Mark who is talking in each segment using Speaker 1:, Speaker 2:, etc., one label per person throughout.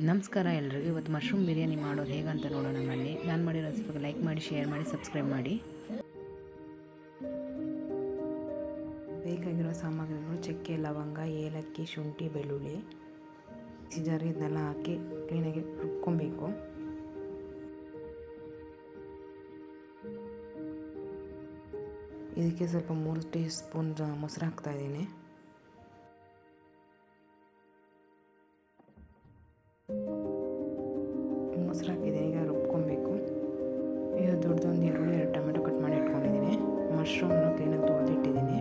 Speaker 1: ನಮಸ್ಕಾರ ಎಲ್ರಿಗೂ. ಇವತ್ತು ಮಶ್ರೂಮ್ ಬಿರಿಯಾನಿ ಮಾಡೋದು ಹೇಗಂತ ನೋಡೋಣ ಬನ್ನಿ. ನಾನು ಮಾಡಿರೋ ರೆಸಿಪಿಗೆ ಲೈಕ್ ಮಾಡಿ, ಶೇರ್ ಮಾಡಿ, ಸಬ್ಸ್ಕ್ರೈಬ್ ಮಾಡಿ. ಬೇಕಾಗಿರೋ ಸಾಮಗ್ರಿಗಳು: ಚಕ್ಕೆ, ಲವಂಗ, ಏಲಕ್ಕಿ, ಶುಂಠಿ, ಬೆಳ್ಳುಳ್ಳಿ, ಜಾರಿಗೆ ಇದನ್ನೆಲ್ಲ ಹಾಕಿ ಕ್ಲೀನಾಗಿ ರುಬ್ಕೊಬೇಕು. ಇದಕ್ಕೆ ಸ್ವಲ್ಪ 3 ಟೀ ಸ್ಪೂನ್ ಮೊಸರು ಹಾಕ್ತಾಯಿದ್ದೀನಿ. ಮೊಸರು ಹಾಕಿದೆ, ಈಗ ರುಬ್ಕೊಬೇಕು. ಈಗ ದೊಡ್ಡದೊಂದು ಈರುಳ್ಳಿ, 2 ಟೊಮೆಟೊ ಕಟ್ ಮಾಡಿ ಇಟ್ಕೊಂಡಿದ್ದೀನಿ. ಮಶ್ರೂಮ್ನ ಕ್ಲೀನಾಗಿ ತೊಳೆದಿಟ್ಟಿದ್ದೀನಿ.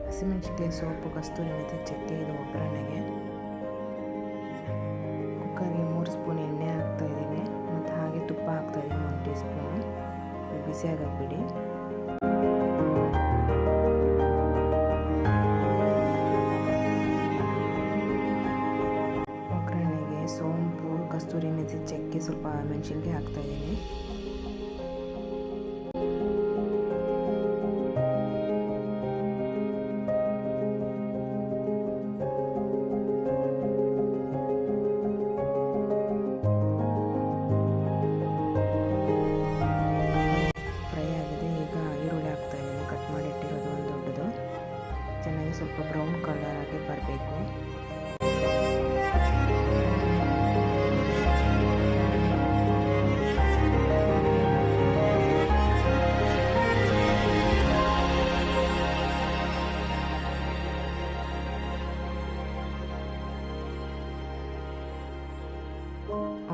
Speaker 1: ಹಸಿಮೆಣಸಿನಕಾಯಿ, ಸೋಪು, ಕಸ್ತೂರಿ ಮೆಥಿ, ಚಕ್ಕೆ, ಇದು ಒಗ್ಗರಣೆಗೆ. ಕುಕ್ಕರ್ಗೆ 3 ಸ್ಪೂನ್ ಎಣ್ಣೆ ಹಾಕ್ತಾಯಿದ್ದೀನಿ ಮತ್ತು ಹಾಗೆ ತುಪ್ಪ ಹಾಕ್ತಾಯಿದ್ದೀನಿ 1 ಟೀ ಸ್ಪೂನು. ಬಿಸಿ ಆಗಕ್ಕೆ ಬಿಡಿ. ಒಗ್ಗರಣೆಗೆ ಸೋಂಪು, ಕಸ್ತೂರಿ ಮೆಥಿ, ಚಕ್ಕೆ, ಸ್ವಲ್ಪ ಮೆಣಸಿನ್ಕಾಯಿ ಹಾಕ್ತಾಯಿದ್ದೀನಿ. ಚೆನ್ನಾಗಿ ಸ್ವಲ್ಪ ಬ್ರೌನ್ ಕಲರ್ ಆಗಿ ಬರಬೇಕು.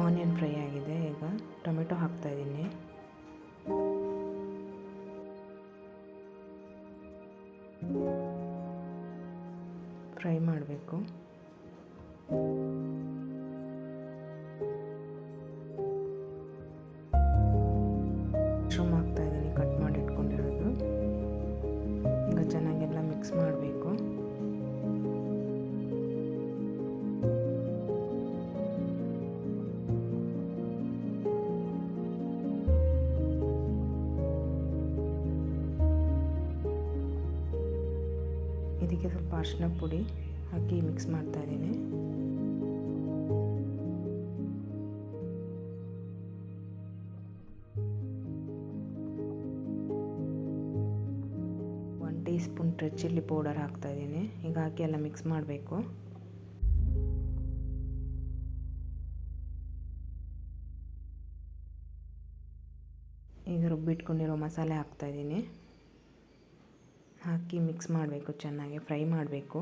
Speaker 1: ಆನಿಯನ್ ಫ್ರೈ ಆಗಿದೆ. ಈಗ ಟೊಮೆಟೊ ಹಾಕ್ತಾ ಇದ್ದೀನಿ. ಫ್ರೈ ಮಾಡಬೇಕು. ಮಶ್ರೂಮ್ ಹಾಕ್ತಾ ಇದ್ದೀನಿ, ಕಟ್ ಮಾಡಿ ಇಟ್ಕೊಂಡಿರೋದು. ಈಗ ಚೆನ್ನಾಗೆಲ್ಲ ಮಿಕ್ಸ್ ಮಾಡಬೇಕು. ಇದಕ್ಕೆ ಸ್ವಲ್ಪ ಅರಿಶಿನ ಪುಡಿ ಹಾಕಿ ಮಿಕ್ಸ್ ಮಾಡ್ತಾ ಇದ್ದೀನಿ. ಒಂದು tea spoon red chilli powder ಹಾಕ್ತಾ ಇದ್ದೀನಿ. ಈಗ ಹಾಕಿ ಎಲ್ಲ ಮಿಕ್ಸ್ ಮಾಡಬೇಕು. ಈಗ ರುಬ್ಬಿಟ್ಕೊಂಡಿರೋ ಮಸಾಲೆ ಹಾಕ್ತಾ ಇದ್ದೀನಿ. ಹಾಕಿ ಮಿಕ್ಸ್ ಮಾಡಬೇಕು, ಚೆನ್ನಾಗಿ ಫ್ರೈ ಮಾಡಬೇಕು.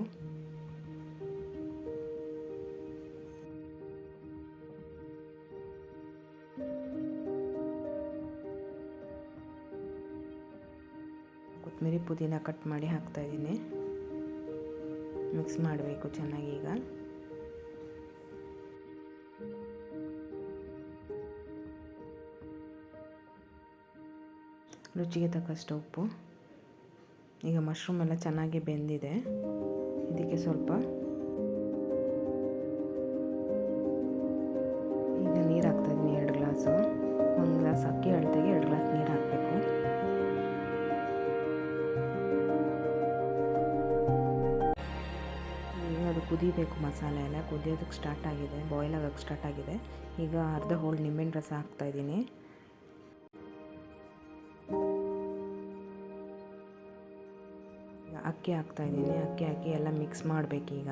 Speaker 1: ಕೊತ್ತಂಬರಿ, ಪುದೀನ ಕಟ್ ಮಾಡಿ ಹಾಕ್ತಾ ಇದ್ದೀನಿ. ಮಿಕ್ಸ್ ಮಾಡಬೇಕು ಚೆನ್ನಾಗಿ. ಈಗ ರುಚಿಗೆ ತಕ್ಕಷ್ಟು ಉಪ್ಪು. ಈಗ ಮಶ್ರೂಮ್ ಎಲ್ಲ ಚೆನ್ನಾಗಿ ಬೆಂದಿದೆ. ಇದಕ್ಕೆ ಸ್ವಲ್ಪ ಈಗ ನೀರು ಹಾಕ್ತಾಯಿದ್ದೀನಿ. 2 ಗ್ಲಾಸು. 1 ಗ್ಲಾಸ್ ಅಕ್ಕಿ ಅಳತೆಗೆ 2 ಗ್ಲಾಸ್ ನೀರು ಹಾಕಬೇಕು. ಈಗ ಅದು ಕುದಿಬೇಕು. ಮಸಾಲೆ ಎಲ್ಲ ಕುದಿಯೋದಕ್ಕೆ ಸ್ಟಾರ್ಟ್ ಆಗಿದೆ, ಬಾಯ್ಲ್ ಆಗೋಕ್ಕೆ ಸ್ಟಾರ್ಟ್ ಆಗಿದೆ. ಈಗ ಅರ್ಧ ಹೋಳು ನಿಂಬೆಹಣ್ಣು ರಸ ಹಾಕ್ತಾಯಿದ್ದೀನಿ. ಅಕ್ಕಿ ಹಾಕ್ತಾ ಇದ್ದೀನಿ. ಅಕ್ಕಿ ಹಾಕಿ ಎಲ್ಲ ಮಿಕ್ಸ್ ಮಾಡಬೇಕೀಗ.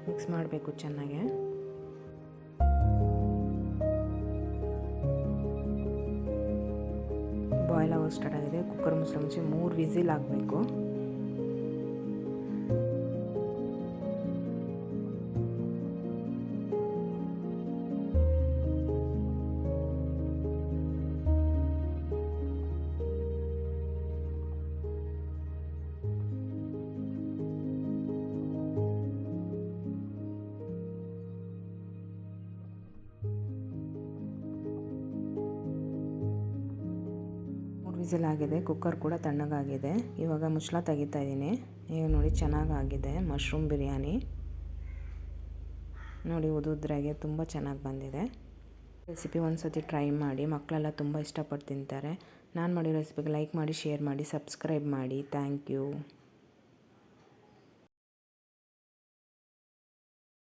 Speaker 1: ಮಿಕ್ಸ್ ಮಾಡಬೇಕು ಚೆನ್ನಾಗಿ. ಬಾಯ್ಲ್ ಆಗೋದು ಸ್ಟಾರ್ಟ್ ಆಗಿದೆ. ಕುಕ್ಕರ್ ಮುಚ್ಚಿ 3 ವಿಸಿಲ್ ಹಾಕಬೇಕು. ವಿಸಿಲ್ ಆಗಿದೆ. ಕುಕ್ಕರ್ ಕೂಡ ತಣ್ಣಗಾಗಿದೆ. ಇವಾಗ ಮುಚ್ಚಳ ತೆಗಿತಾ ಇದ್ದೀನಿ. ಈಗ ನೋಡಿ ಚೆನ್ನಾಗಾಗಿದೆ ಮಶ್ರೂಮ್ ಬಿರಿಯಾನಿ. ನೋಡಿ ಉದುದ್ರಾಗೆ ತುಂಬ ಚೆನ್ನಾಗಿ ಬಂದಿದೆ. ರೆಸಿಪಿ ಒಂದು ಸತಿ ಟ್ರೈ ಮಾಡಿ, ಮಕ್ಕಳೆಲ್ಲ ತುಂಬ ಇಷ್ಟಪಟ್ಟು ತಿಂತಾರೆ. ನಾನು ಮಾಡಿರೋ ರೆಸಿಪಿಗೆ ಲೈಕ್ ಮಾಡಿ, ಶೇರ್ ಮಾಡಿ, ಸಬ್ಸ್ಕ್ರೈಬ್ ಮಾಡಿ. Thank you.